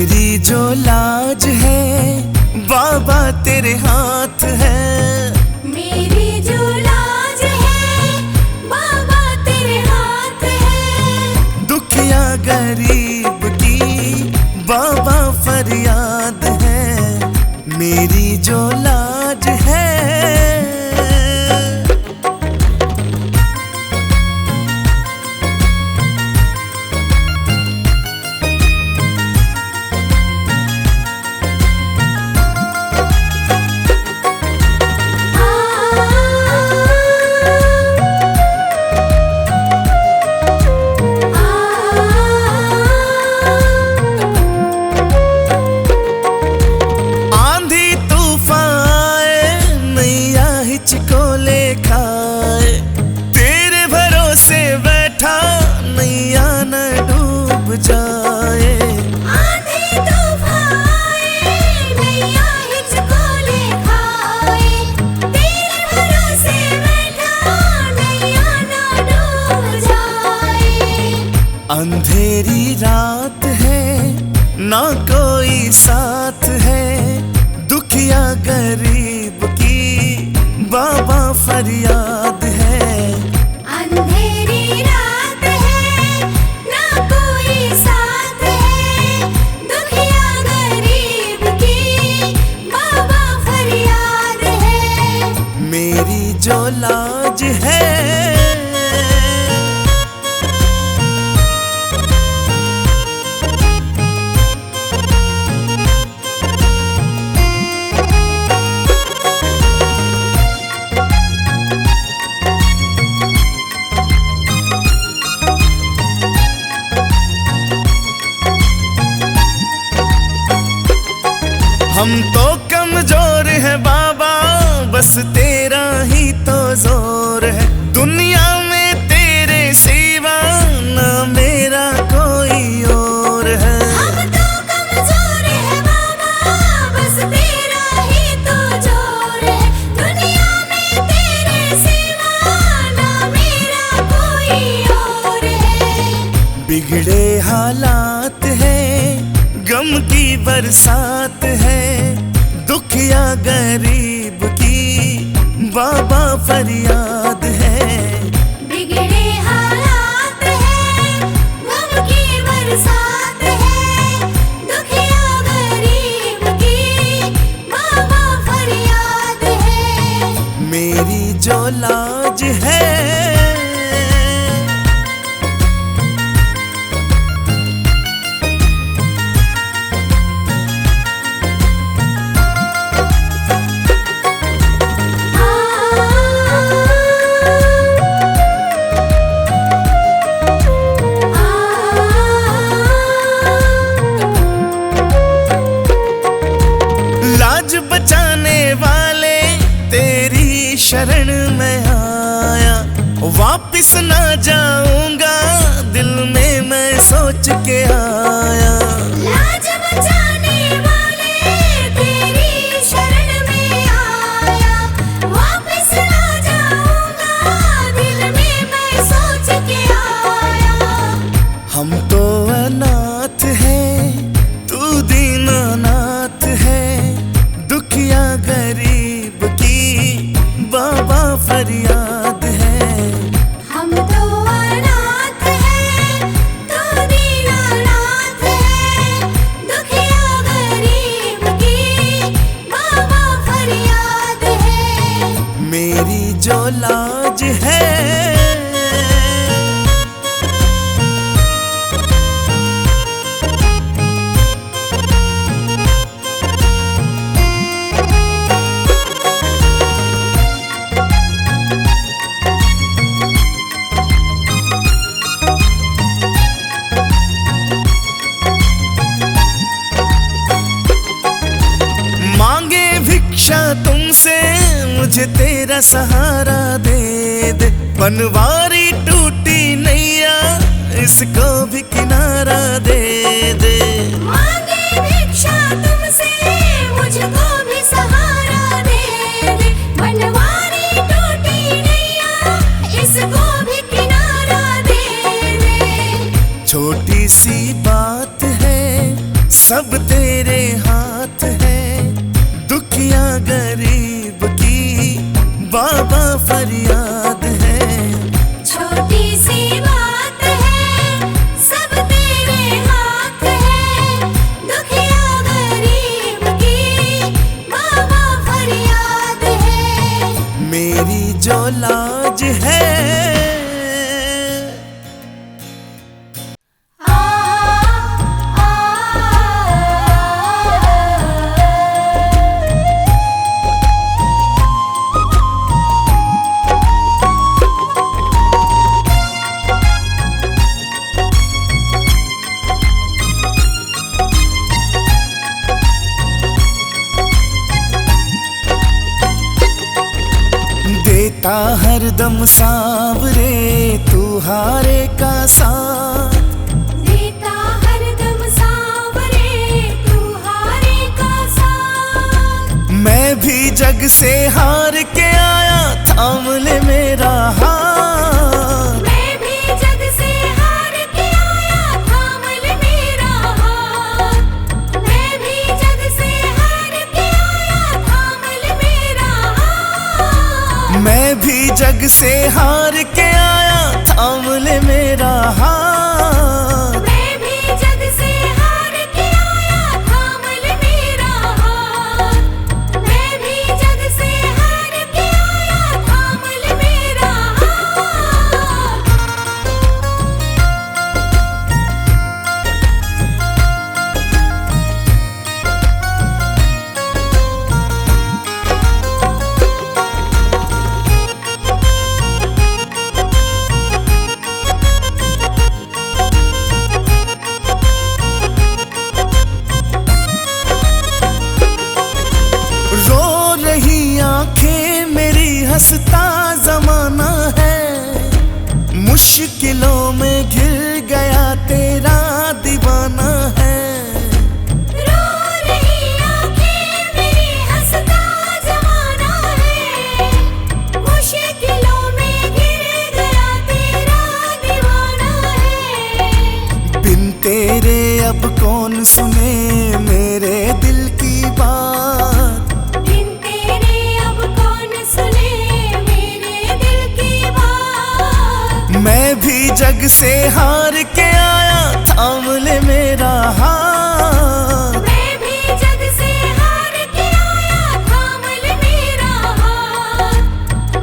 मेरी जो लाज है बाबा तेरे हाथ है। मेरी जो लाज है बाबा तेरे हाथ है। दुखिया गरीब की बाबा फरियाद है। मेरी जो लाज है। चिकोले खाए तेरे भरोसे बैठा नैया न डूब जाए। आंधी तूफान आए नैया हिचकोले खाए तेरे भरोसे बैठा नैया न डूब जाए। अंधेरी रात है ना कोई साथ है। दुखिया गरीब की बाबा फरियाद है। अंधेरी रात है ना कोई साथ है। दुखिया गरीब की बाबा फरियाद है। मेरी जो लाज है। हम तो कमजोर है बाबा बस तेरा ही तो जोर है। दुनिया में तेरे सिवा ना मेरा कोई और है। हम तो कमजोर है बाबा बस तेरा ही तो जोर है। दुनिया में तेरे सिवा ना मेरा कोई और है। बिगड़े हालात है गम की बरसात है। दुखिया गरीब की बाबा फरियाद है। बिगड़े हालात है गम की बरसात है। दुखिया गरीब की बाबा फरियाद है। मेरी जो लाज है। बचाने वाले तेरी शरण में आया। वापिस ना जाऊंगा दिल में मैं सोच के आया। लाज बचाने वाले तेरी शरण में आया। वापिस ना जाऊंगा दिल में मैं सोच के आया। हम तो अनाथ हैं तू दीनानाथ है। दुखिया गरीब की बाबा फरियाद है। हम तो अनाथ हैं तू दीनानाथ है। दुखिया गरीब की बाबा फरियाद है। मेरी जो लाज है। भिक्षा तुमसे मुझे तेरा सहारा दे दे। बनवारी टूटी नैया इसको भी किनारा दे दे। मांगे भिक्षा तुमसे मुझको भी सहारा दे दे। बनवारी टूटी नैया इसको भी किनारा दे दे। छोटी सी बात है सब तेरे हाथ है, दुखिया गरीब की बाबा फरियाद है। छोटी सी बात है, सब तेरे हाथ है, दुखिया गरीब की बाबा फरियाद है। मेरी जो लाज है देता हरदम सांवरे तू हारे का साथ, देता हरदम सांवरे तू हारे का साथ। मैं भी जग से हार के आया, थाम ले मेरा हाथ। मैं भी जग से हार के आया, थाम ले मेरा हाथ। मैं भी जग से हार के आया, थाम ले मेरा हाथ। मैं भी जग से हार के आया, थाम ले मेरा हाथ। मैं भी जग से हार के आया, थाम ले मेरा हाथ। मैं भी जग से हार के आया, थाम ले मेरा हाथ। रो रही आंखें मेरी, हंसता जमाना है, मुश्किलों में घिर गया तेरा दीवाना है। रो रही आँखें मेरी, हंसता जमाना है, मुश्किलों में घिर गया तेरा दीवाना है। बिन तेरे अब कौन सुने मेरे दिल की बात, बिन तेरे अब कौन सुने मेरे दिल की बात। मैं भी जग से हार के आया, थाम ले मेरा हाथ। मैं भी जग से हार के आया, थाम ले मेरा हाथ।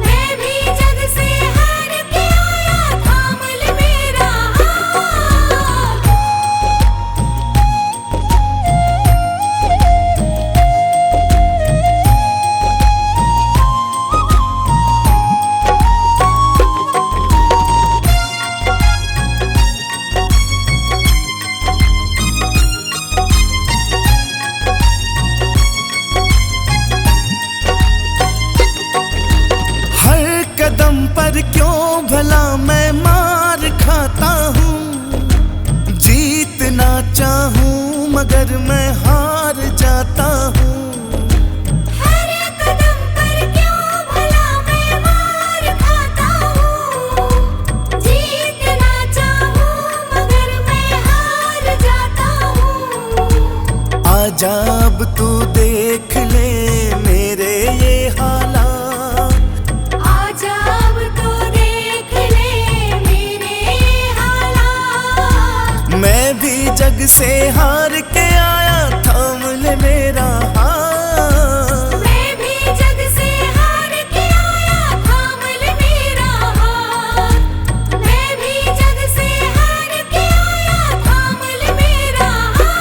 मैं भी जग से हार के आया, थाम ले मेरा हाथ। हर कदम पर क्यों भला मैं मार खाता हूँ, जीतना चाहूँ मगर मैं हार जाता हूँ। हर कदम पर क्यों भला मैं मार खाता हूँ, जीतना चाहूँ मगर मैं हार जाता हूँ। आजा अब तू देख ले मेरे ये हालात, आजा अब तो देख ले मेरे हालात। मैं भी जग से हार के आया, थाम ले मेरा हाथ। मैं भी जग से हार के आया, थाम ले मेरा हाथ। मैं भी जग से हार के आया, थाम ले मेरा हाथ।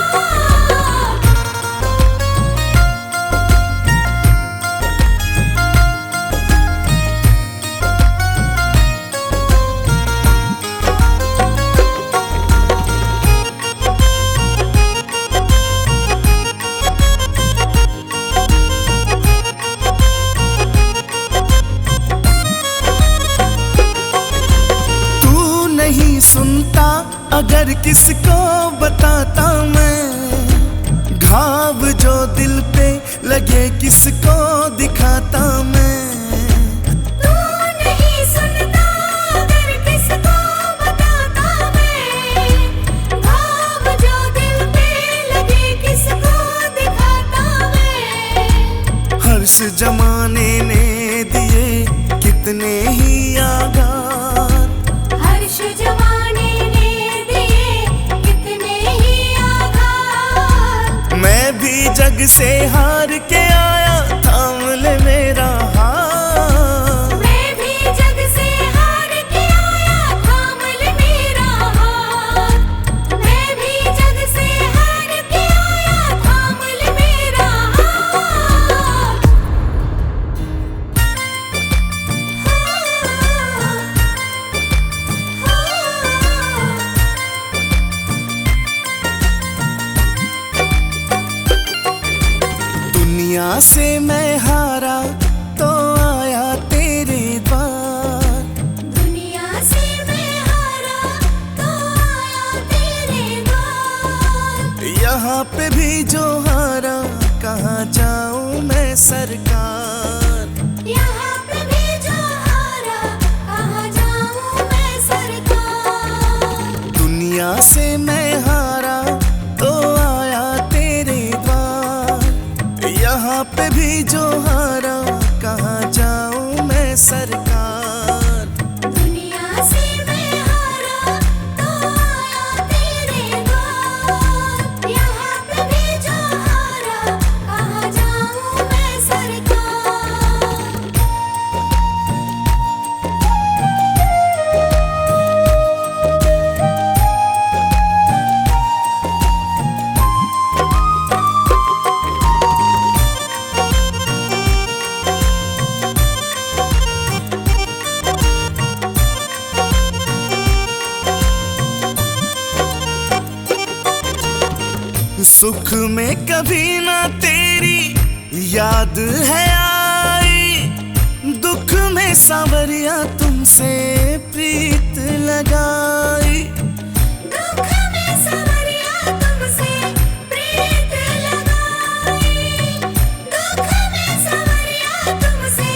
तू नहीं सुनता अगर किसको बताता मैं, घाव जो दिल पे लगे किसको दिखाता मैं। तू नहीं सुनता अगर किसको बताता मैं, घाव जो दिल पे लगे जग से हार के आया, थाम ले मेरा हाथ। मैं भी जग से हार के आया, थाम ले मेरा हाथ। मैं भी जग से हार के आया, थाम ले मेरा हाथ। दुनिया से मैं हारा तो आया तेरे द्वार। दुनिया से मैं हारा तो आया तेरे द्वार। यहाँ पे भी जो हारा, कहाँ जाऊं मैं सरकार। यहाँ पे भी जो हारा, कहाँ जाऊँ मैं सरकार। दुनिया से मैं हारा तो आया तेरे द्वार। यहाँ पे भी जो हारा, कहाँ जाऊं मैं सरकार। दुनिया से मैं हारा तो आया तेरे द्वार। यहाँ पे भी जो हारा, कहाँ जाऊँ मैं सरकार। सुख में कभी ना तेरी याद है आई, दुख में सांवरिया तुमसे प्रीत लगाई। दुख में सांवरिया तुमसे प्रीत लगाई। दुख में सांवरिया तुमसे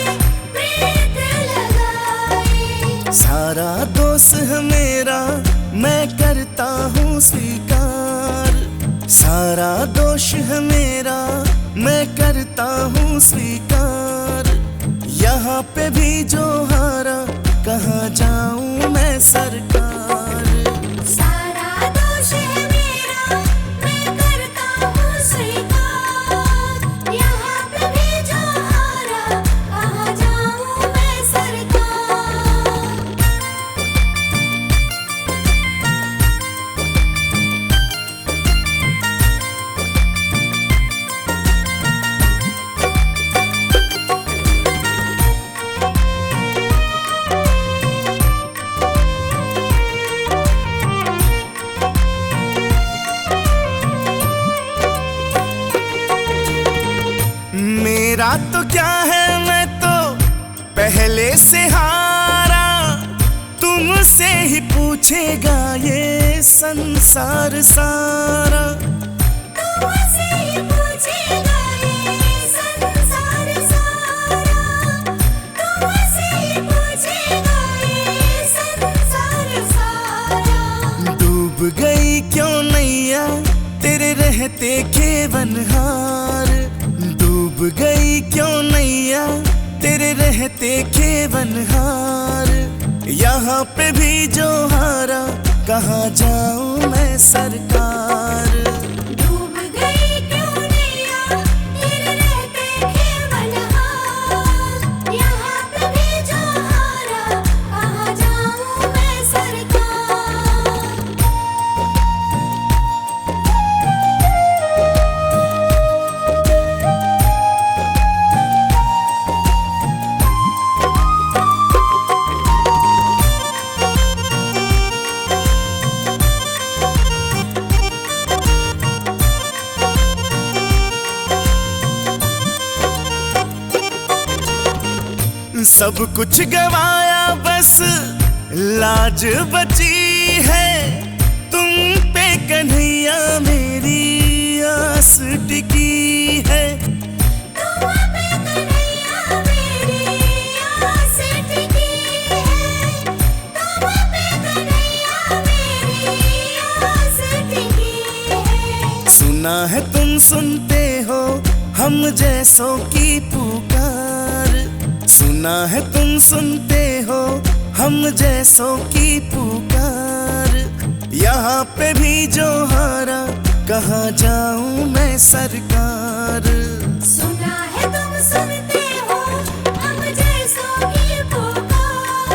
प्रीत लगाई। सारा दोष है मेरा, मैं करता हूँ स्वीकार। सारा दोष है मेरा, मैं करता हूँ स्वीकार। यहाँ पे भी जो हारा, कहाँ जाऊँ मैं सरकार। सारा दोष है मेरा, मैं करता हूँ स्वीकार। यहाँ पे भी जो हारा, कहाँ जाऊँ मैं सरकार। मेरा तो क्या है, मैं तो पहले से हारा। तुमसे ही पूछेगा ये संसार सारा। तुमसे ही पूछेगा ये संसार सारा। तुमसे ही पूछेगा ये संसार सारा। डूब गई क्यों नैया, तेरे रहते खेवनहार। डूब गई क्यों नैया, तेरे रहते खेवनहार। यहाँ पे भी जो हारा, कहाँ जाऊँ मैं सरकार। डूब गई क्यों नैया, तेरे रहते खेवनहार। यहाँ पे भी जो हारा, कहाँ जाऊँ मैं सरकार। सब कुछ गवाया, बस लाज बची है। तुम पे कन्हैया मेरी आस टिकी है। तुम पे कन्हैया मेरी आस टिकी है। तुम पे कन्हैया मेरी आस टिकी है। सुना है तुम सुनते हो हम जैसों की पुकार। सुना है तुम सुनते हो हम जैसों की पुकार। यहाँ पे भी जो हारा, कहाँ जाऊँ मैं सरकार। सुना है तुम सुनते हो हम जैसों की पुकार।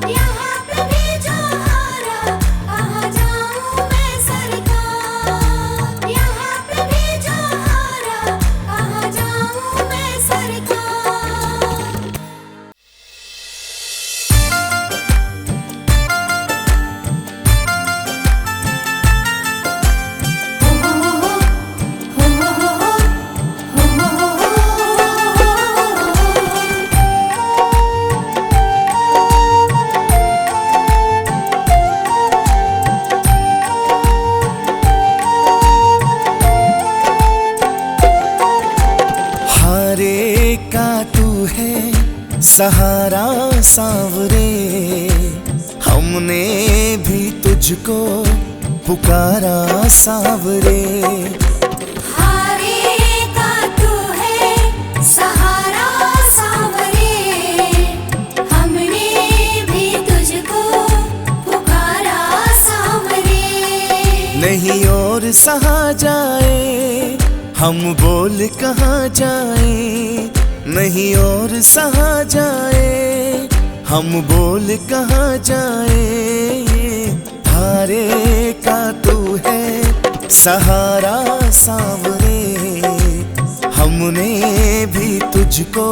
यहाँ पे भी जो हारा कहाँ जाऊँ मैं सरकार। यहाँ पे भी जो हारा कहाँ जाऊँ मैं सरकार। हारे का तू है सहारा सांवरे, हमने भी तुझको पुकारा सांवरे। हारे का तू है सहारा सांवरे, हमने भी तुझको पुकारा सांवरे। नहीं और सहा जाए हम बोल कहाँ जाए, नहीं और सहा जाए हम बोल कहाँ जाए। हारे का तू है सहारा सांवरे, हमने भी तुझको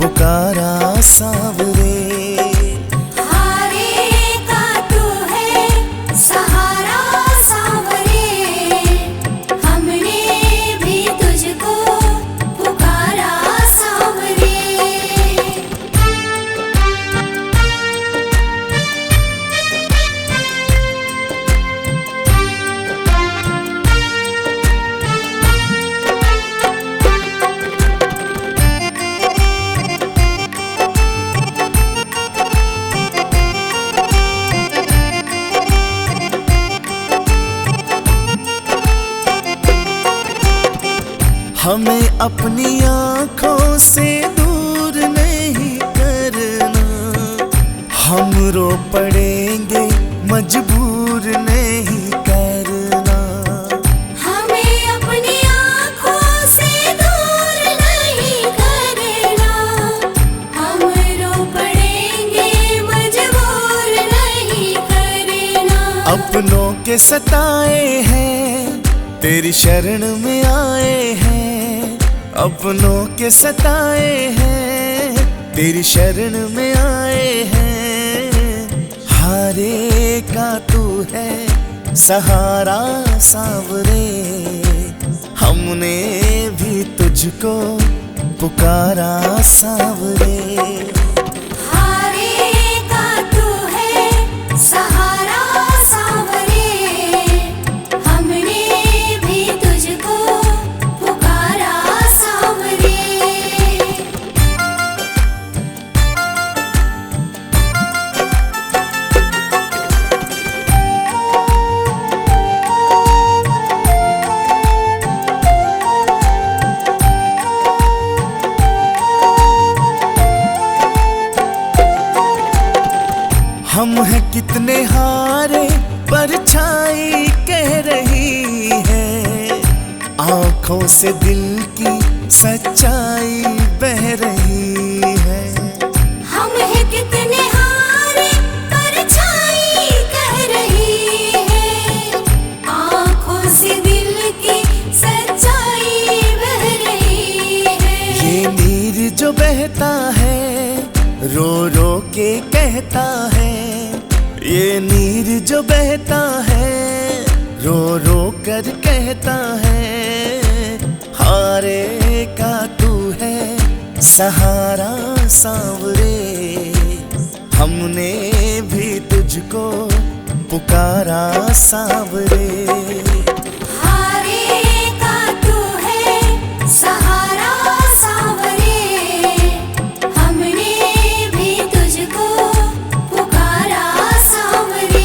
पुकारा सांवरे। हारे का तू है सहारा सांवरे, हमने भी तुझको पुकारा सांवरे। हमें अपनी आँखों से दूर नहीं करना, हम रो पड़ेंगे मजबूर नहीं करना। हमें अपनी आँखों से दूर नहीं करना, हम रो पड़ेंगे मजबूर नहीं करना। अपनों के सताए हैं तेरी शरण में आए हैं, अपनों के सताए हैं तेरी शरण में आए हैं। हारे का तू है सहारा सांवरे, हमने भी तुझको पुकारा सांवरे। हारे का तू है सहारा सांवरे, हमने भी तुझको पुकारा सांवरे। हम हैं कितने हारे परछाई कह रही है, आंखों से दिल की सच्चाई बह रही है। हम हैं कितने हारे परछाई कह रही है, आँखों से दिल की सच्चाई बह रही है। ये नीर जो बहता है रो रो के कहता है, ये नीर जो बहता है रो रो कर कहता है। हारे का तू है सहारा सांवरे, हमने भी तुझको पुकारा सांवरे। हारे का तू है सहारा सांवरे, हमने भी तुझको पुकारा सांवरे।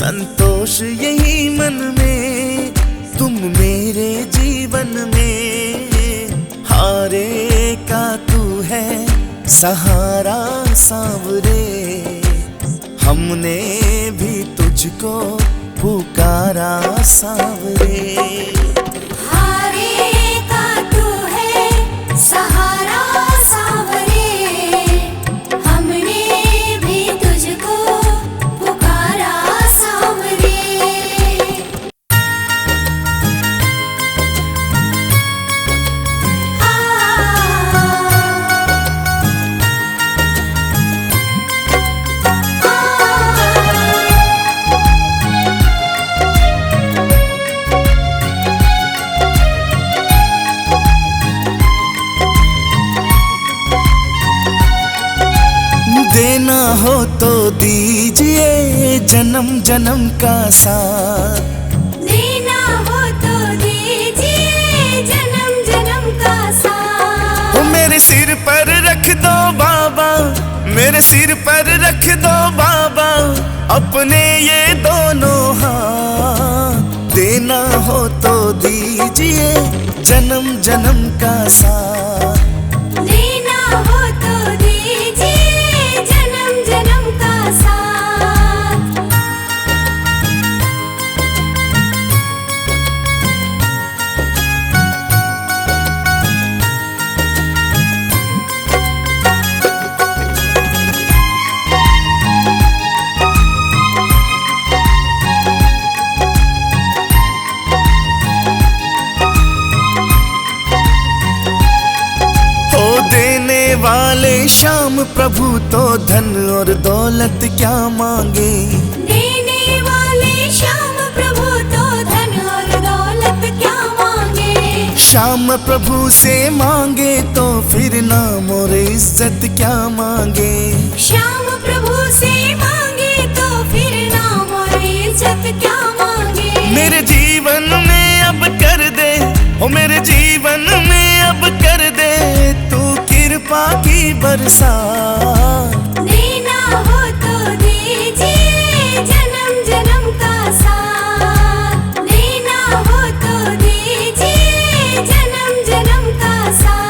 संतोष यही मन में, तुम मेरे जीवन में। हारे का तू है सहारा सांवरे, हमने भी तुझको पुकारा सांवरे। हारे का तू है सहारा सांवरे, हमने भी तुझको पुकारा सांवरे। देना हो तो दीजिए जन्म जन्म का साथ, देना हो तो दीजिए जन्म जन्म का साथ। वो मेरे सिर पर रख दो बाबा, मेरे सिर पर रख दो बाबा अपने ये दोनों हाथ। देना हो तो दीजिए जन्म जन्म का साथ, देना हो तो दीजिए जन्म जन्म का साथ। वाले श्याम प्रभु तो धन और दौलत क्या मांगे। देने वाले श्याम प्रभु तो धन और दौलत क्या मांगे। श्याम प्रभु से मांगे तो फिर नाम और इज्जत क्या मांगे। श्याम प्रभु से मांगे तो फिर नाम और इज्जत क्या मांगे। मेरे जीवन में अब कर दे, ओ मेरे जीवन में अब कर दे तू कृपा की बरसात। देना हो तो दीजिए जन्म जन्म का साथ, देना हो तो दीजिए जन्म जन्म का साथ।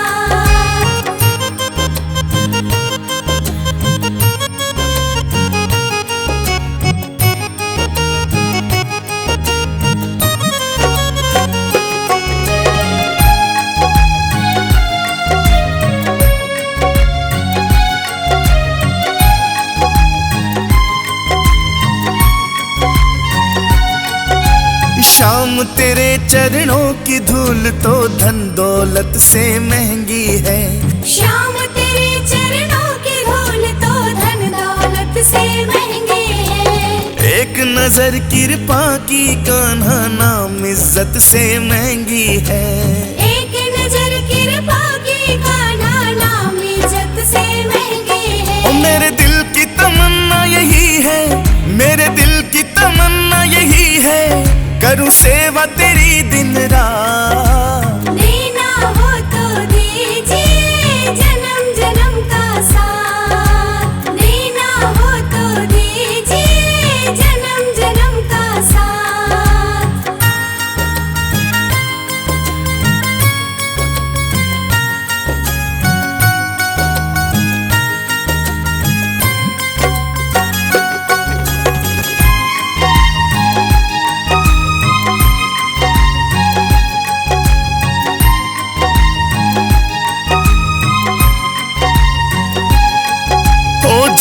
श्याम तेरे चरणों की धूल तो धन दौलत से महंगी है। श्याम तेरे चरणों की धूल तो धन दौलत से महंगी है। एक नजर कृपा की कान्हा नाम इज्जत से महंगी है। एक नजर कृपा की कान्हा नाम इज्जत से महंगी है। ओ मेरे दिल की तमन्ना यही है, मेरे दिल की तमन्ना यही है करूं सेवा तेरी दिन रात। देना हो तो दीजिए जन्म जन्म का साथ, देना हो तो दीजिए जन्म जन्म का साथ।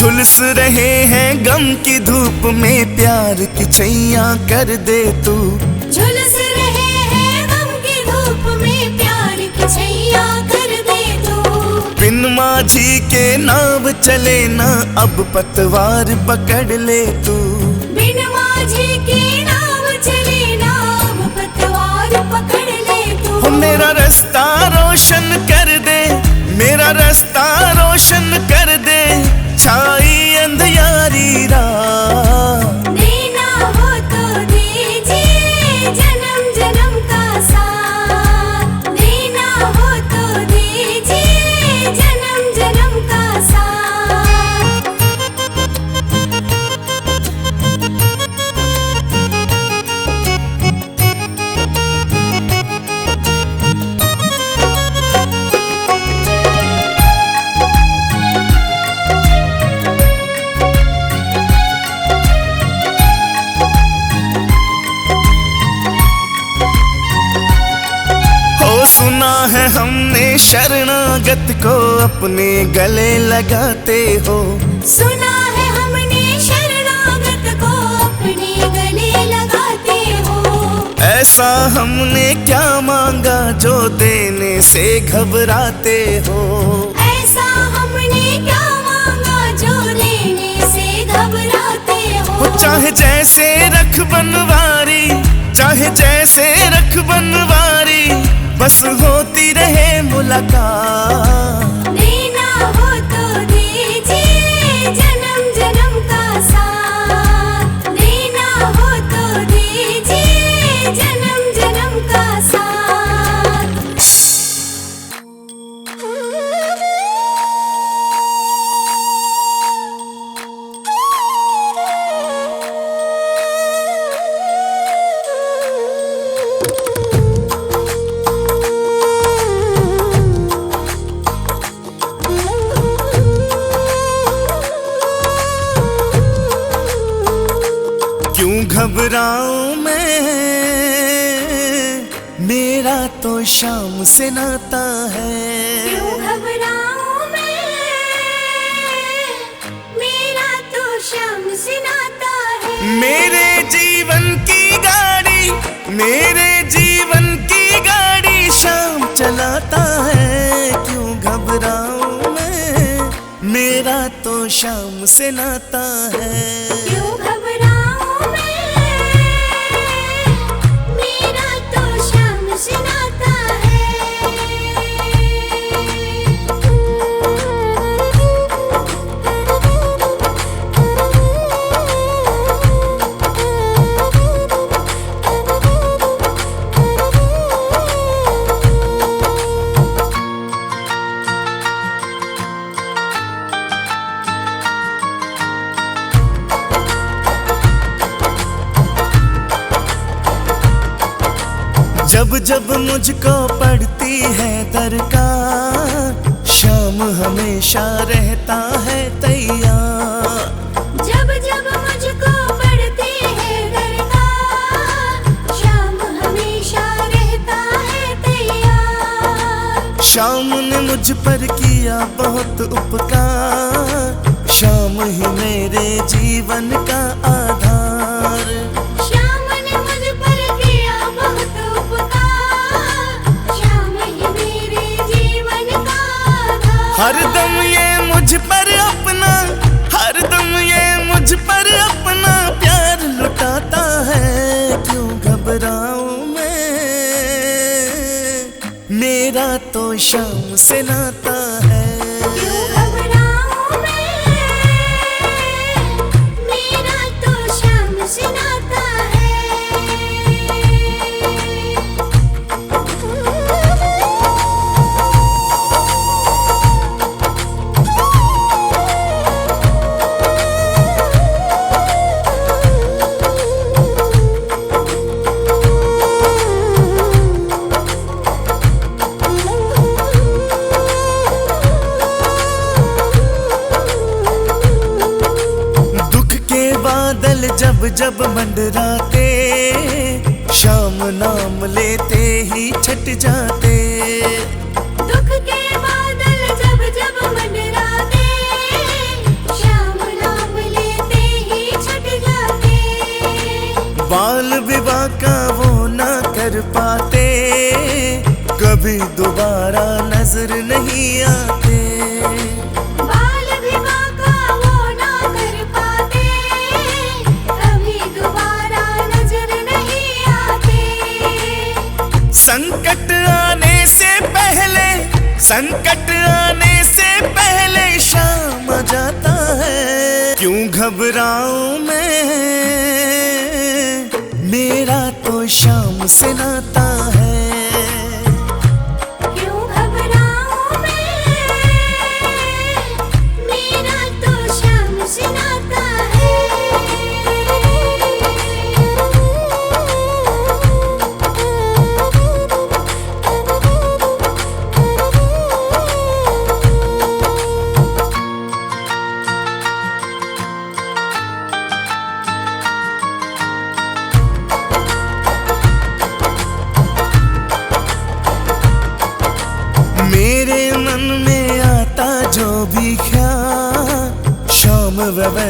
झुलस रहे हैं गम की धूप में प्यार की छैया कर दे तू। झुलस रहे हैं गम की धूप में प्यार की छैया कर दे तू। बिन माझी के नाव चले ना अब पतवार पकड़ ले तू। बिन माझी की नाव चले ना अब पतवार पकड़ ले तू। मेरा रास्ता रोशन कर दे, मेरा रास्ता रोशन कर दे छाई अंधियारी रात। देना हो तो दीजिए जन्म जन्म का साथ, देना हो तो दीजिए जन्म जन्म का साथ। शरणागत को अपने गले लगाते हो। सुना है हमने शरणागत को अपने गले लगाते हो। ऐसा हमने क्या मांगा जो देने से घबराते हो। ऐसा हमने क्या मांगा जो देने से घबराते हो। चाहे जैसे रख बनवारी, चाहे जैसे रख बनवारी, बस होती रहे मुलाकात। देना हो तो दीजिए जन्म जन्म का साथ। देना हो तो दीजिए जन्म जन्म का साथ। क्यों घबराऊं मैं, मेरा तो शाम से नाता है। क्यों घबराऊं मैं, मेरा तो शाम से नाता है। मेरे जीवन की गाड़ी, मेरे जीवन की गाड़ी शाम चलाता है। क्यों घबराऊं मैं, मेरा तो शाम से नाता है। क्यों घबराऊं मैं, मेरा तो शाम से नाता है। जब जब मुझको पड़ती है दरकार, शाम हमेशा रहता है तैयार। जब जब मुझको पड़ती है दरकार, शाम हमेशा रहता है तैयार। शाम ने मुझ पर किया बहुत उपकार, शाम ही मेरे जीवन का आधार। शाम ने मुझ पर किया बहुत उपकार, शाम ही मेरे जीवन का आधार। हरदम ये मुझ पर अपना, हरदम ये मुझ पर अपना प्यार लुटाता है। क्यों घबराऊं मैं, मेरा तो शाम से नाता है। क्यों घबराऊं मैं, मेरा तो शाम से नाता है। दुख के बादल जब जब मंडराते, शाम नाम लेते ही छट जाते। दुख के बादल जब जब मंडराते, शाम नाम लेते ही छट जाते। बाल विवाह का वो ना कर पाते, कभी दोबारा नजर नहीं आते। बाल विवाह का वो ना कर पाते, कभी दोबारा नजर नहीं आते। संकट आने से पहले, संकट आने से पहले शाम आ जाता है। क्यों घबराऊं मैं, मेरा तो शाम से नाता है। क्यों घबराऊं मैं, मेरा तो शाम से नाता है।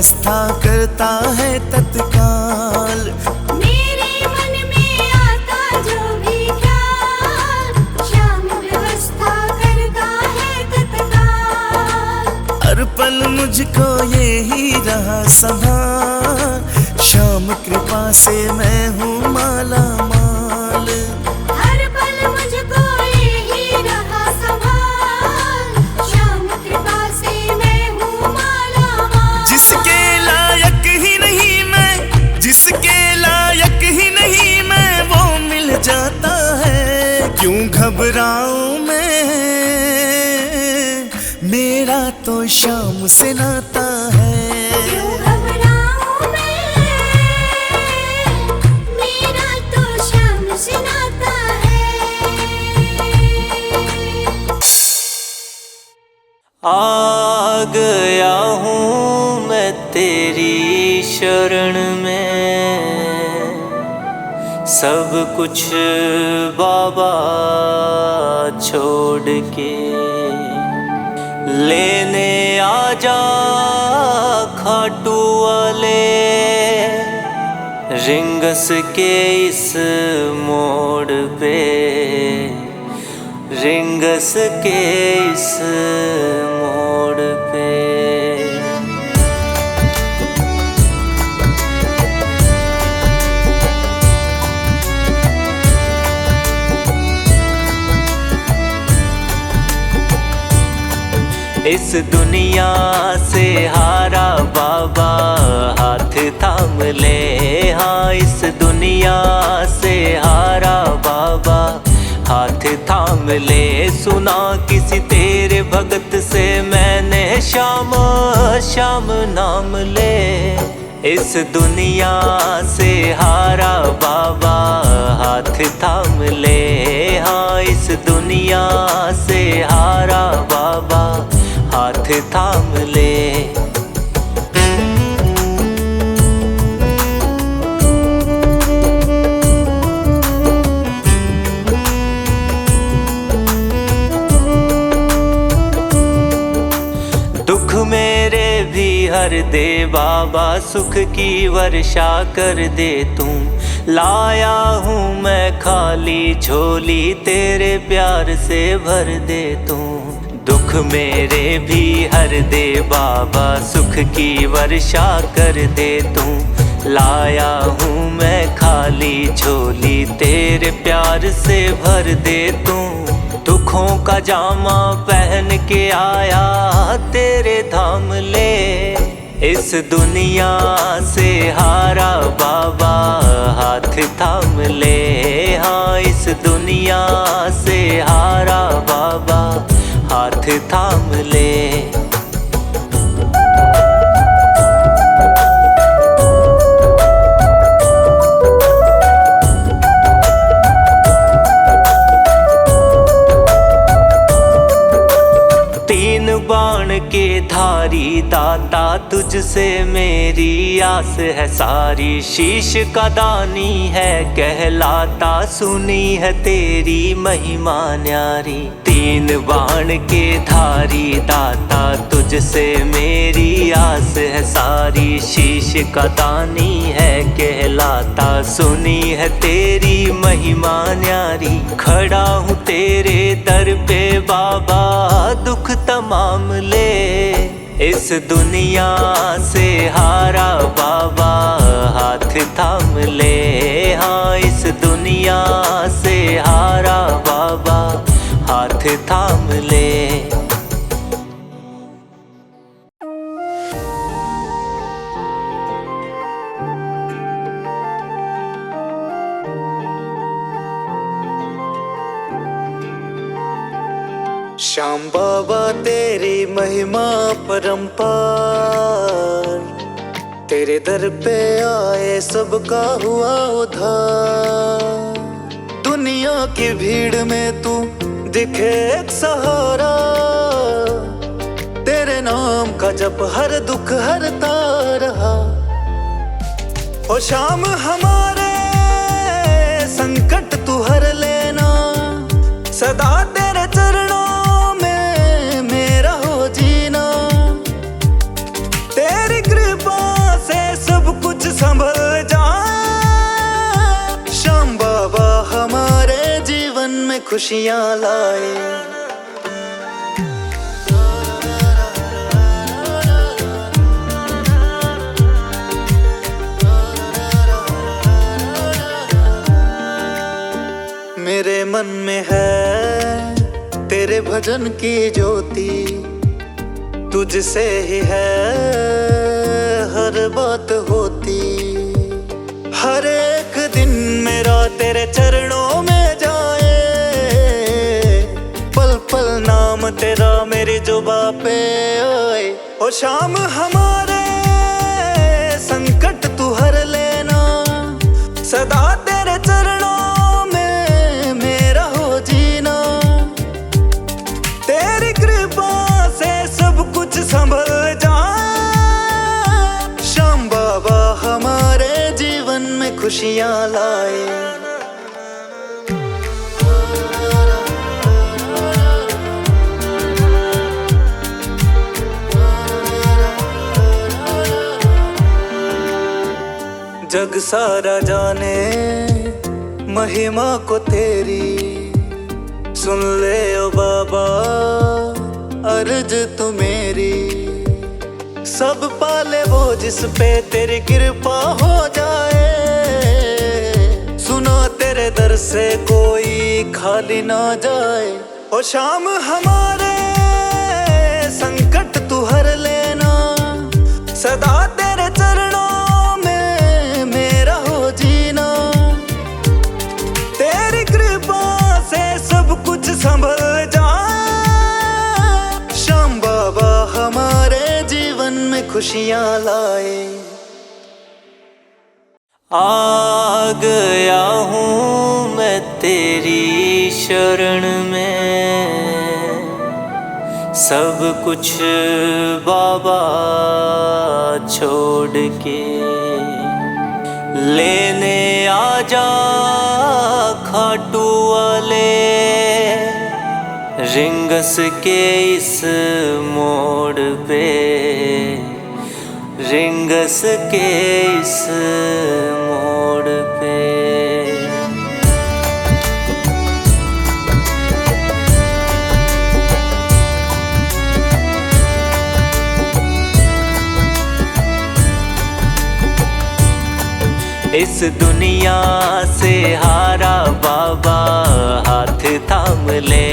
व्यवस्था करता है तत्काल। मेरे मन में आता जो भी ख्याल, श्याम व्यवस्था करता है तत्काल। हर पल मुझको ये ही रहा संभाल, श्याम कृपा से मैं हूँ माला माल। हर पल मुझको यही रहा संभाल, श्याम कृपा से मैं हूँ माला माल। जिसके लायक ही नहीं मैं, जिसके लायक ही नहीं मैं, वो मिल जाता है। क्यों घबराऊं मैं, मेरा तो श्याम से नाता है। क्यों घबराऊं मैं, मेरा तो श्याम से नाता है। आ गया हूँ मैं तेरी शरण में, सब कुछ बाबा छोड़ के लेने आजा खाटू वाले, रिंगस के इस मोड़ पे, रिंगस के इस मोड़ पे। इस दुनिया से हारा बाबा हाथ थाम ले, हाँ इस दुनिया से हारा बाबा हाथ थाम ले। सुना किसी तेरे भगत से मैंने श्याम श्याम नाम ले। इस दुनिया से हारा बाबा हाथ थाम ले, हाँ इस दुनिया से हारा बाबा हाथ थाम ले। दुख मेरे भी हर दे बाबा, सुख की वर्षा कर दे तू। लाया हूँ मैं खाली झोली, तेरे प्यार से भर दे तू। दुख मेरे भी हर दे बाबा, सुख की वर्षा कर दे तू। लाया हूँ मैं खाली झोली, तेरे प्यार से भर दे तू। दुखों का जामा पहन के आया तेरे धाम ले। इस दुनिया से हारा बाबा हाथ थाम ले, हाँ इस दुनिया से हारा बाबा हाथ थाम ले। बाण के धारी दाता, तुझसे मेरी आस है सारी। शीश का दानी है कहलाता, सुनी है तेरी महिमा न्यारी। तीन बाण के धारी दाता, तुझसे मेरी आस है सारी। शीश का दानी है कहलाता, सुनी है तेरी महिमा न्यारी। खड़ा हूँ तेरे दर पे बाबा, दुख तमाम ले। इस दुनिया से हारा बाबा हाथ थाम ले, हाँ इस दुनिया से हारा बाबा हाथ थाम ले। श्याम बाबा तेरी महिमा परंपार, तेरे दर पे आए सबका हुआ उद्धार। दुनिया की भीड़ में तू दिखे एक सहारा, तेरे नाम का जप हर दुख हरता रहा। ओ श्याम हमारे संकट तू हर लेना, सदा तेरे चरणों मेरा हो जीना। तेरी कृपा खुशियाँ लाए। मेरे मन में है तेरे भजन की ज्योति, तुझसे ही है हर बात होती। हर एक दिन मेरा तेरे चरणों में जाए, पल पल नाम तेरा मेरी जुबां पे आए। ओ शाम हमारे संकट तू हर लेना, सदा तेरे चरणों में मेरा हो जीना। तेरी कृपा से सब कुछ संभल जाए, श्याम बाबा हमारे जीवन में खुशियाँ लाए। जग सारा जाने महिमा को तेरी, सुन ले ओ बाबा अर्ज तू मेरी। सब पाले वो जिस पे तेरी कृपा हो जाए, सुनो तेरे दर से कोई खाली ना जाए। ओ शाम हमारे संकट तू हर लेना, सदा तेरे चरणों में मेरा हो जीना। तेरी कृपा से सब कुछ संभल जाए, श्याम बाबा हमारे जीवन में खुशियाँ लाए। आ गया हूँ मैं तेरी शरण में, सब कुछ बाबा छोड़ के लेने आजा खाटू वाले। रिंगस के इस मोड़ पे, रिंगस के इस मोड़ पे। इस दुनिया से हारा बाबा हाथ थाम ले।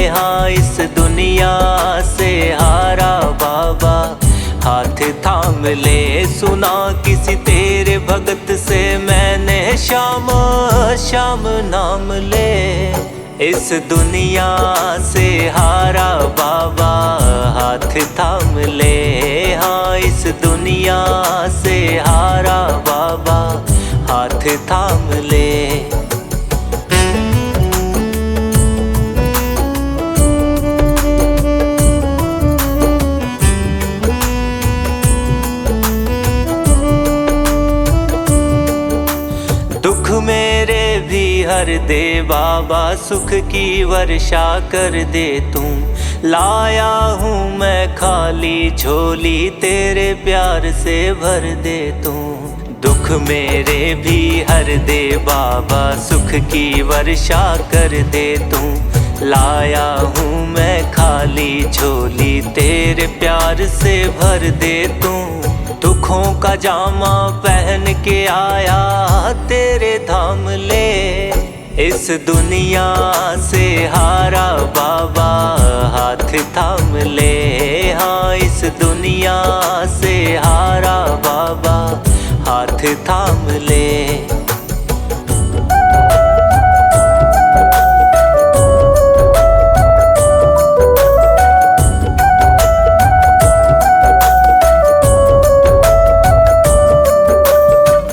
हाँ इस दुनिया से हारा बाबा हाथ थाम ले। सुना किसी तेरे भगत से मैंने श्याम श्याम नाम ले। इस दुनिया से हारा बाबा हाथ थाम ले। हाँ इस दुनिया से हारा बाबा हाथ थाम ले। दुख मेरे भी हर दे बाबा, सुख की वर्षा कर दे तू। लाया हूँ मैं खाली झोली, तेरे प्यार से भर दे तू। दुख मेरे भी हर दे बाबा, सुख की वर्षा कर दे तू। लाया हूँ मैं खाली झोली, तेरे प्यार से भर दे तू। दुखों का जामा पहन के आया तेरे धाम ले। इस दुनिया से हारा बाबा हाथ थाम ले। हाँ इस दुनिया से हारा बाबा हाथ थाम ले।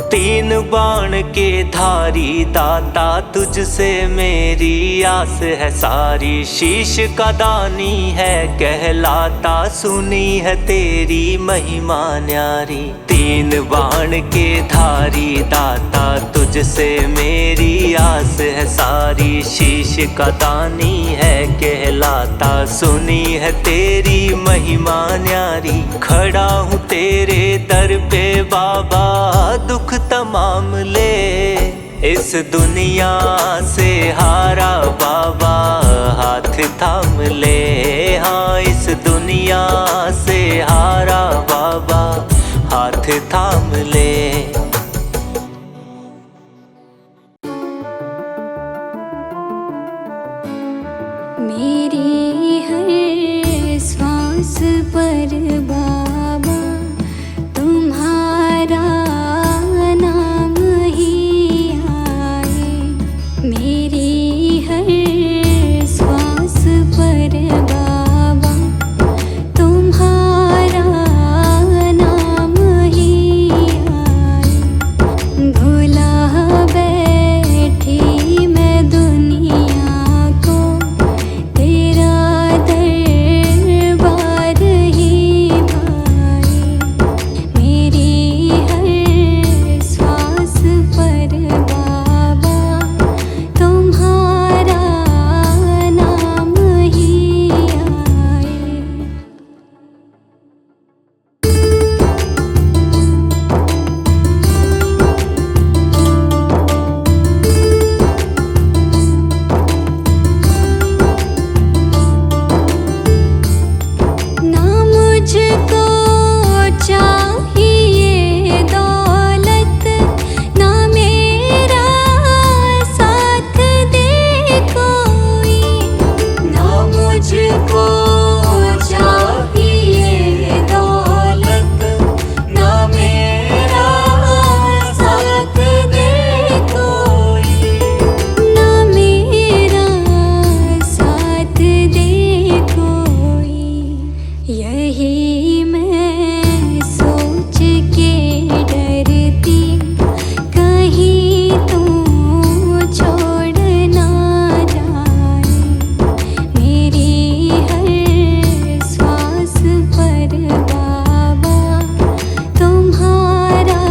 तीन बाण के धारी दाता, तुझसे मेरी आस है सारी। शीश का दानी है कहलाता, सुनी है तेरी महिमा न्यारी। तीन बाण के धारी दाता, तुझसे मेरी आस है सारी। शीश का दानी है कहलाता, सुनी है तेरी महिमा न्यारी। खड़ा हूँ तेरे दर पे बाबा, दुख तमाम ले। इस दुनिया से हारा बाबा हाथ थाम ले। हाँ इस दुनिया से हारा बाबा हाथ थाम ले। मेरी हर सांस पर बाबा तुम्हारा नाम ही आए। मेरी हर सांस पर बाबा तुम्हारा नाम ही आए। भुला बैठी मैं दुनिया को, तेरा दरबार ही भाए। मेरी हर सांस पर बाबा तुम्हारा नाम ही आए। ना मुझको चाहिए दौलत, ना मेरा साथ दे कोई। ना मुझको चाहिए दौलत, ना मेरा साथ दे कोई। ना मेरा साथ दे कोई। यही मैं सोच के डरती, कहीं तू छोड़ ना जाए। मेरी हर सांस पर बाबा तुम्हारा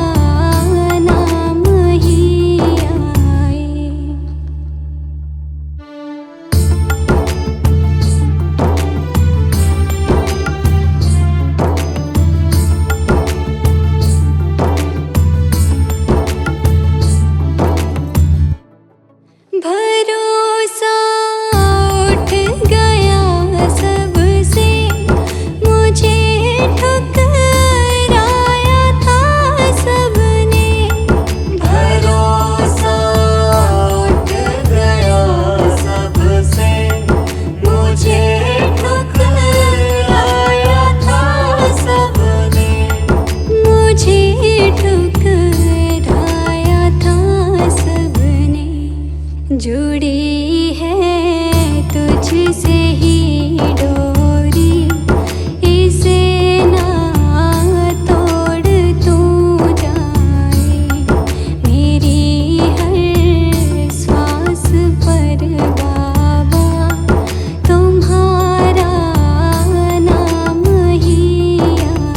नाम ही आए। भरोसा उठ गया सबसे, मुझे ठुकराया था सबने। भरोसा उठ गया सबसे, मुझे ठुकराया था सबने। मुझे ठुकराया था सबने। जुड़ी है तुझसे ही डोरी, इसे ना तोड़ तू जाए। मेरी हर सांस पर बाबा तुम्हारा नाम ही आए।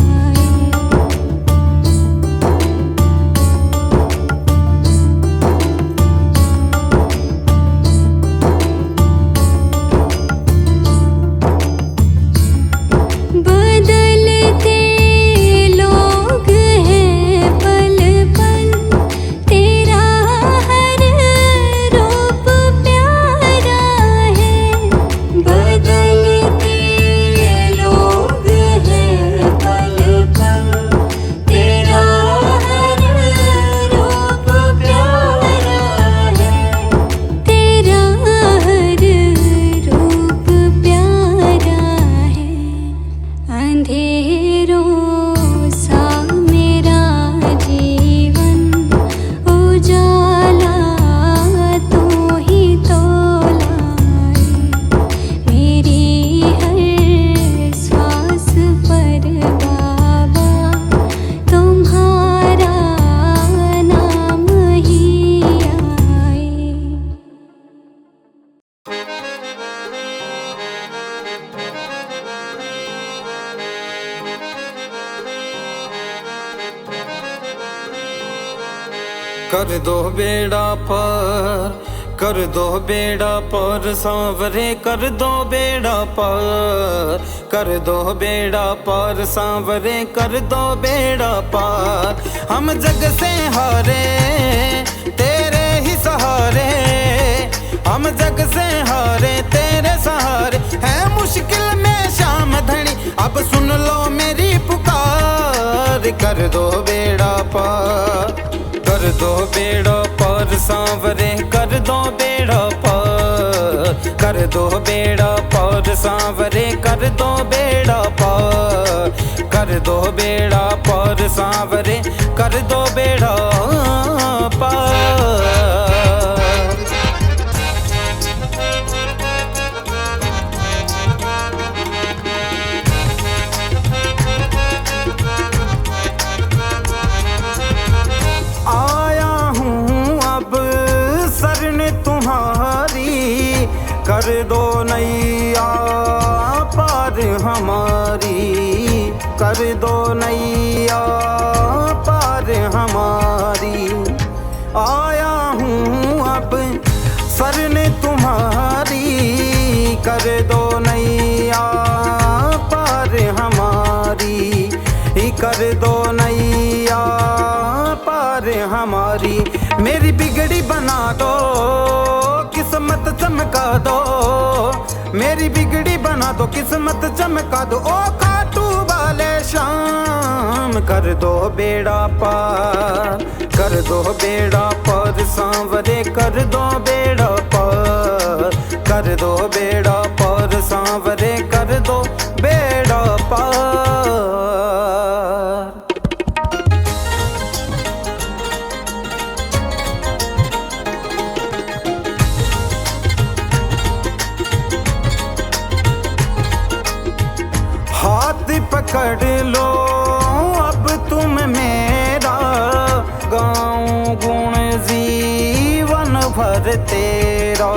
कर दो बेड़ा पार, कर दो बेड़ा पार सांवरे, कर दो बेड़ा पार, कर दो बेड़ा पार सांवरे, कर दो बेड़ा पार। हम जग से हारे तेरे सहारे, हम जग से हारे तेरे सहारे। है मुश्किल में शाम धनी, अब सुन लो मेरी पुकार। कर दो बेड़ा पार, कर दो बेड़ा पार सांवरे, कर दो बेड़ा पार। कर दो बेड़ा पार सांवरे, कर दो बेड़ा पार। कर दो बेड़ा पार सांवरे, कर दो बेड़ा पार। आया हूँ अब शरण तुम्हारी, कर दो नैया पार हमारी। कर दो नैया पार हमारी। आया हूँ अब शरण तुम्हारी, कर दो नैया पार हमारी। कर दो नैया पार हमारी। मेरी बिगड़ी बना दो, किस्मत चमका दो। मेरी बिगड़ी बना दो, किस्मत चमका दो। ओ खाटू वाले शाम, कर दो बेड़ा पार। कर दो बेड़ा पार सांवरे, कर दो बेड़ा पार। कर दो बेड़ा पार सांवरे, कर दो बेड़ा पार। हाथ पकड़ लो अब तुम मेरा, गाऊं गुण जीवन भर तेरा।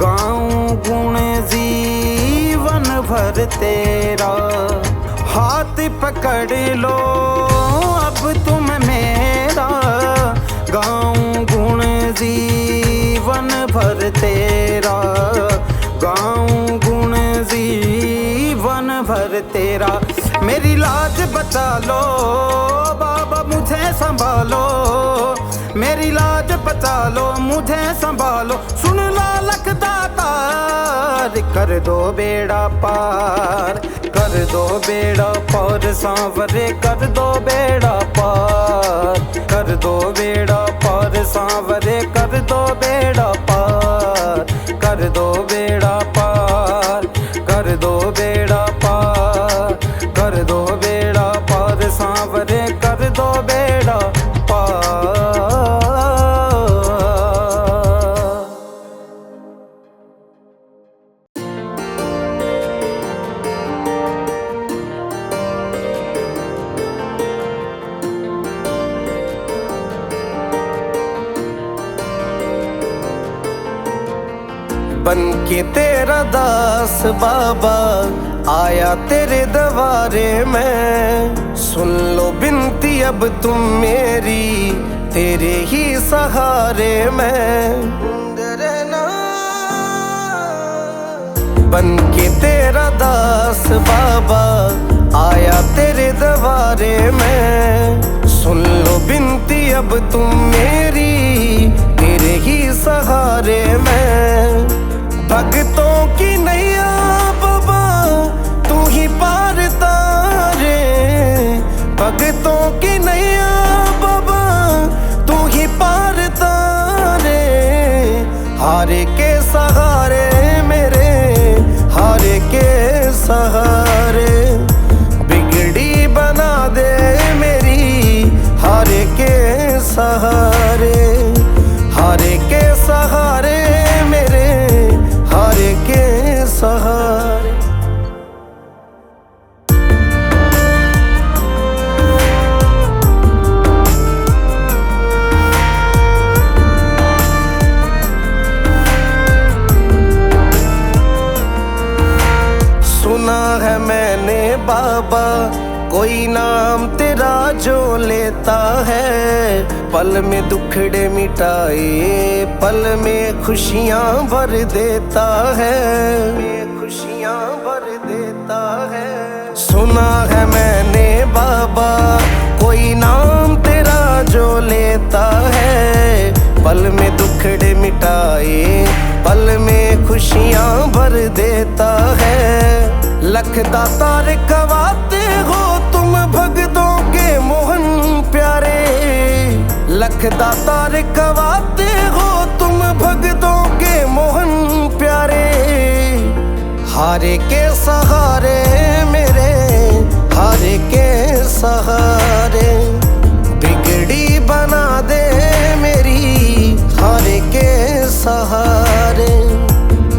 गाऊं गुण जीवन भर तेरा। हाथ पकड़ लो अब तुम मेरा, गाऊं गुण जीवन भर तेरा। गाऊं गुण जीवन भर तेरा। मेरी लाज बचा लो बाबा, मुझे संभालो। मेरी लाज बचा लो, मुझे संभालो। सुन लो लखदातार, कर दो बेड़ा पार। कर दो बेड़ा पार सांवरे, कर दो बेड़ा पार। कर दो बेड़ा पार सांवरे, कर दो बेड़ा पार। कर दो बेड़ा पार, कर दो बेड़ा पार। कर दो बेड़ा पार सांवरे, कर दो बेड़ा पार। बन के तेरा दास बाबा आया तेरे दरबारे में। सुन लो बिनती अब तुम मेरी, तेरे ही सहारे में। बन के तेरा दास बाबा आया तेरे दरबारे में। सुन लो बिनती अब तुम मेरी, तेरे ही सहारे में। भक्तों की नैया बाबा तू ही पार तारे। भक्तों की नैया बाबा तू ही पार तारे। हारे के सहारे मेरे, हारे के सहारे। बिगड़ी बना दे मेरी, हारे के सहारे। हारे के सहारे मेरे, हारे के सहारे। सुना है मैंने बाबा कोई नाम तेरा जो लेता है, पल में दुखड़े मिटाए, पल में खुशियाँ भर देता है। खुशियाँ भर देता है। सुना है मैंने बाबा कोई नाम तेरा जो लेता है, पल में दुखड़े मिटाए, पल में खुशियां भर देता है। लख दातार कवाते हो तुम भगतों के मोहन प्यारे, लख दातार कवाते हो तुम भगतों के मोहन प्यारे। हारे के सहारे मेरे, हारे के सहारे, बिगड़ी बना दे मेरी हारे के सहारे।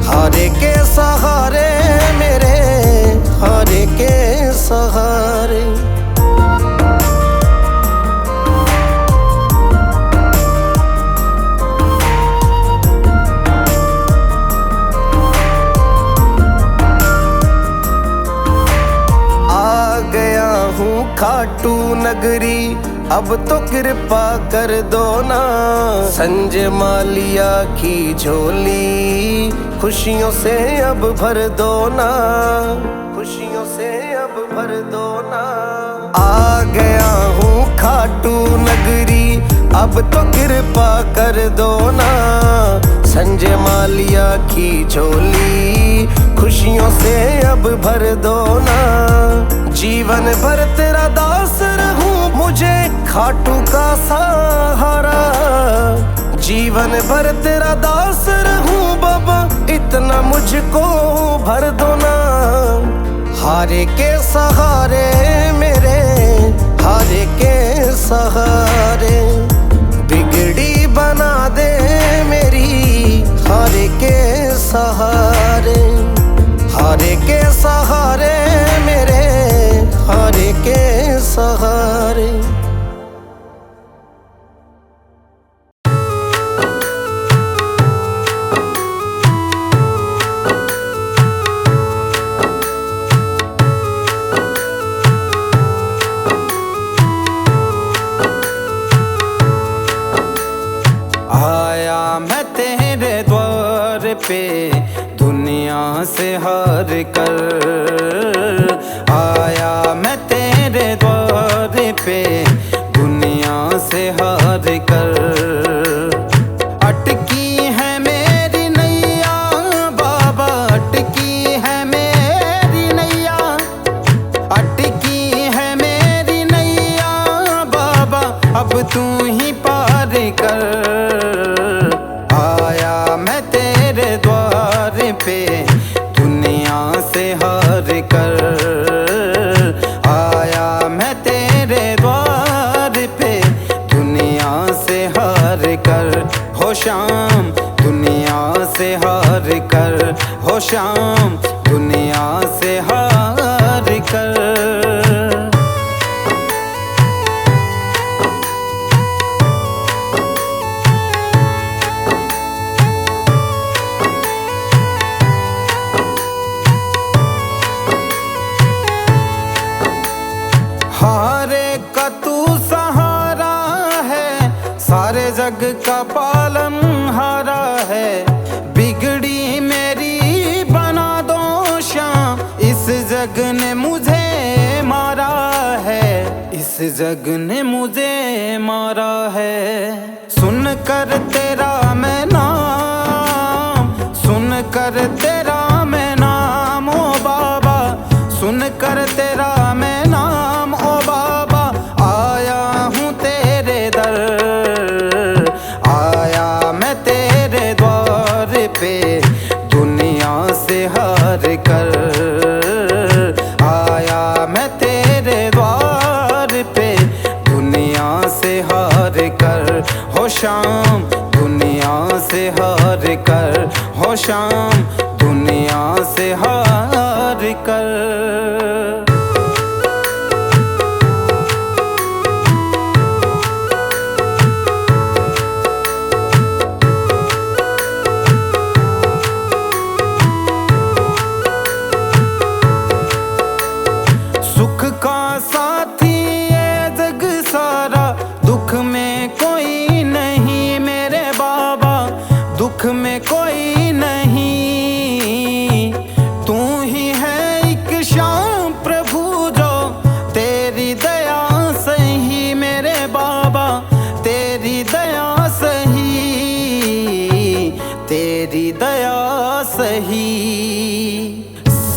हारे के सहारे मेरे, हारे के सहारे। खाटू नगरी अब तो कृपा कर दो ना, संजय मालिया की झोली खुशियों से अब भर दो ना, खुशियों से अब भर दो ना। आ गया हूँ खाटू नगरी अब तो कृपा कर दो ना, संजय मालिया की झोली खुशियों से अब भर दो ना। जीवन भर तेरा दास रहूं मुझे खाटू का सहारा, जीवन भर तेरा दास रहूं बाबा इतना मुझको भर दो ना। हारे के सहारे मेरे, हारे के सहारे, बिगड़ी बना दे मेरी हारे के सहारे। हारे के सहारे मेरे, हारे के सहारे। आया मैं तेरे द्वार पे दुनिया से हार कर, आया मैं तेरे द्वार पे दुनिया से हार कर। अटकी है मेरी नैया बाबा, अटकी है मेरी नैया, अटकी है मेरी नैया बाबा अब तू ही पार कर। आया मैं तेरे द्वार पे दुनिया से हार कर, आया मैं तेरे द्वार पे दुनिया से हार कर। हो शाम दुनिया से हार कर, हो शाम दुनिया से हार कर। हारे का तू सहारा है, सारे जग का पालन हारा है। बिगड़ी मेरी बना दो शाम, इस जग ने मुझे मारा है, इस जग ने मुझे मारा है। सुन कर तेरा मैं नाम, सुन कर तेरा मैं नाम ओ बाबा, सुन कर तेरा मैं नाम ओ बाबा। आया हूँ तेरे दर, आया मैं तेरे द्वार पे दुनिया से हार कर। आया मैं तेरे द्वार पे दुनिया से हार कर। हो शाम दुनिया से हार कर, हो शाम दुनिया से हार कर। सुख का साथी ये जग सारा, दुख में कोई नहीं मेरे बाबा, दुख में कोई नहीं। तू ही है एक शाम प्रभु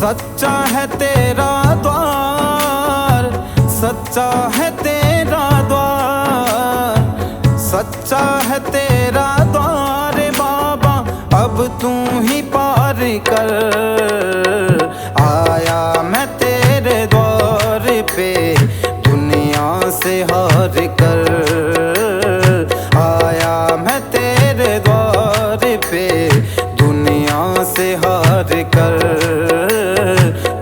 सच्चा है तेरा द्वार, सच्चा है तेरा द्वार, सच्चा है तेरा द्वार बाबा, अब तू ही पार कर। आया मैं तेरे द्वार पे दुनिया से हार कर, आया मैं तेरे द्वार पे दुनिया से हार कर,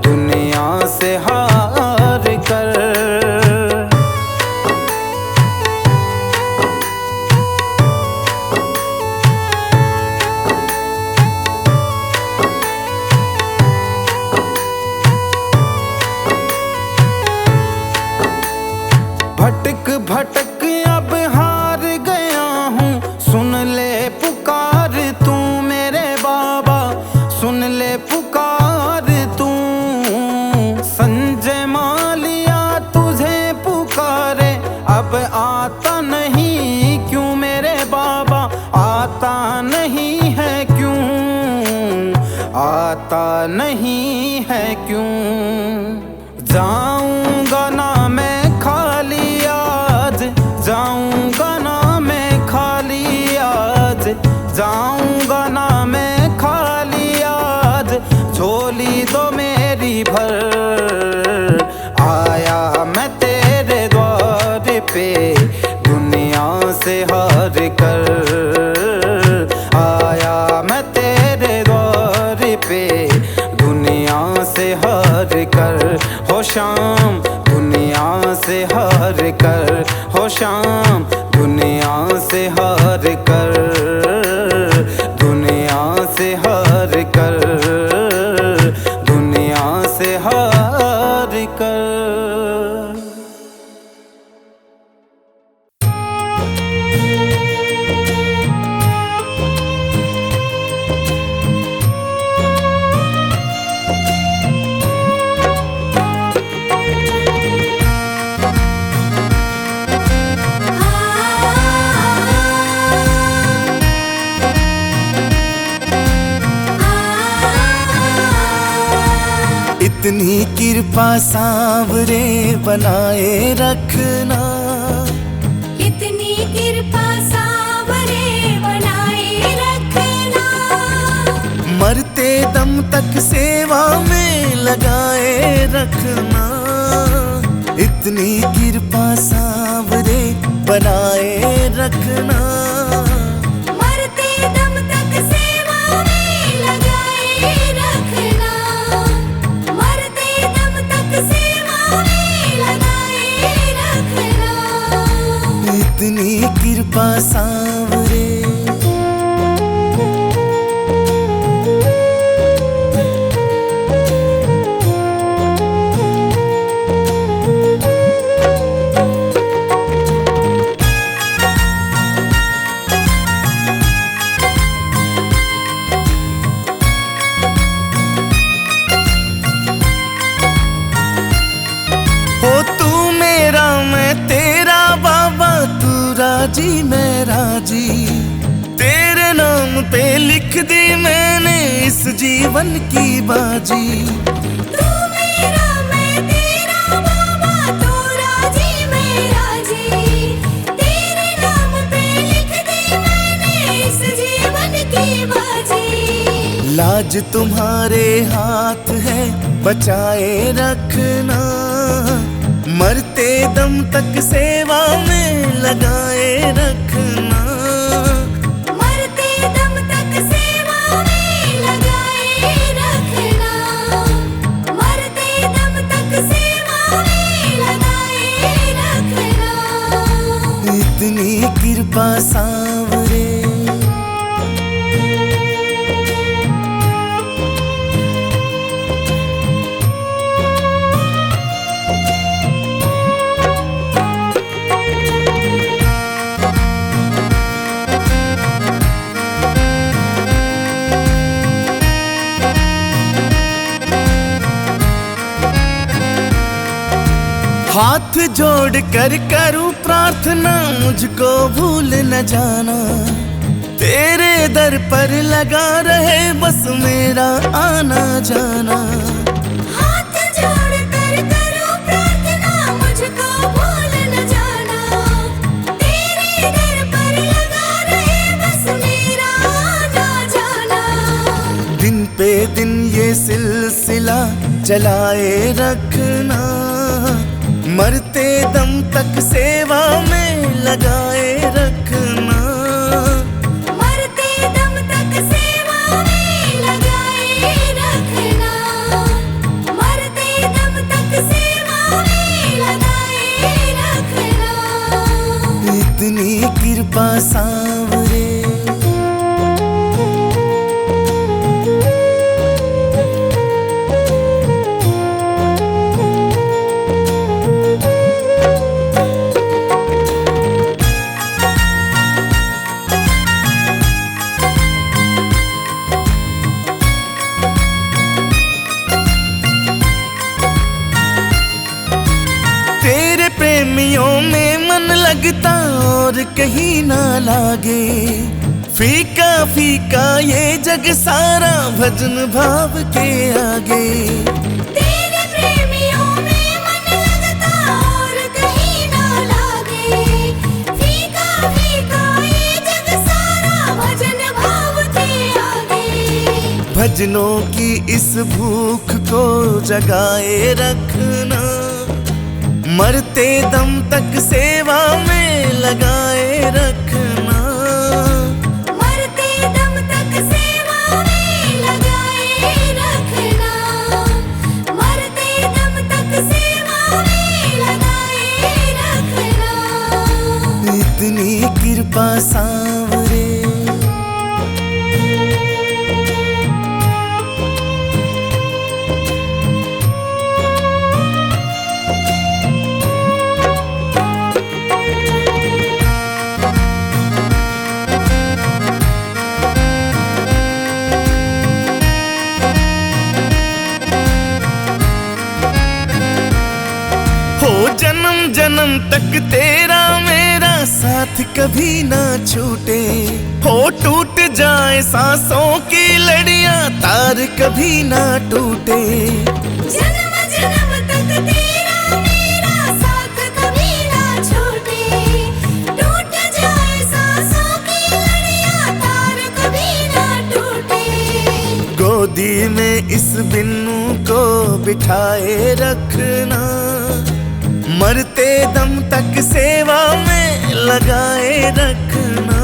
दुनिया से हार कर। भटक भटक अब हार गया हूँ, सुन ले पुकार तू मेरे बाबा, सुन ले पुकार तू। संजय मालिया तुझे पुकारे, अब आता नहीं क्यों मेरे बाबा, आता नहीं है क्यों, आता नहीं है क्यों। जाऊंगा ना मैं खाली आज, जाऊंगा ना मैं खाली आज, जाऊंगा ना मैं खाली आज, झोली दो मेरी भर। आया मैं तेरे द्वार पे दुनिया से हार कर, आया मैं तेरे द्वार पे दुनिया से हार कर। हो शाम दुनिया से हार कर, हो शाम दुनिया से हार कर, दुनिया से हार कर, दुनिया से हार कर। इतनी कृपा सांवरे बनाए रखना, इतनी कृपा सांवरे बनाए रखना, मरते दम तक सेवा में लगाए रखना। इतनी कृपा सांवरे बनाए रखना, मरते दम तक सेवा में लगाए रखना, मरते दम तक सेवा में लगाए रखना। इतनी कृपा सांवरे। राजी मैं राजी, तेरे नाम पे लिख दी मैंने इस जीवन की बाजी। तू मेरा मैं तेरा बाबा, तू राजी मैं राजी, तेरे नाम पे लिख दी मैंने इस जीवन की बाजी। लाज तुम्हारे हाथ है बचाए रखना, मरते दम तक सेवा में लगाए रखना, मरते दम तक सेवा में लगाए रखना, मरते दम तक सेवा में लगाए रखना। इतनी कृपा सांवरे। हाथ जोड़ कर करूं प्रार्थना, मुझको भूल न जाना, तेरे दर पर लगा रहे बस मेरा आना जाना। चलाए रखना, मरते दम तक सेवा में लगाए रखना। मरते दम तक सेवा में लगाए रखना, मरते दम तक सेवा में लगाए रखना। इतनी कृपा सांवरे, तेरे प्रेमियों में मन लगता और कहीं ना लागे। फीका फीका ये जग सारा भजन भाव के आगे। तेरे प्रेमियों में मन लगता और कहीं ना लागे। फीका फीका ये जग सारा भजन भाव के आगे। भजनों की इस भूख को जगाए रखना, मरते दम तक सेवा में लगाए रखना। मरते दम तक सेवा में लगाए रखना, मरते दम तक सेवा में लगाए रखना। इतनी कृपा सांवरे, जन्म जन्म तक तेरा मेरा साथ कभी ना छूटे। हो टूट जाए सांसों की लड़ियां, तार कभी ना टूटे। जन्म जन्म तक तेरा मेरा साथ कभी ना छूटे। टूट जाए सांसों की लड़ियां, तार कभी ना टूटे। गोदी में इस बिन्नू को बिठाए रखना, मरते दम तक सेवा में लगाए रखना।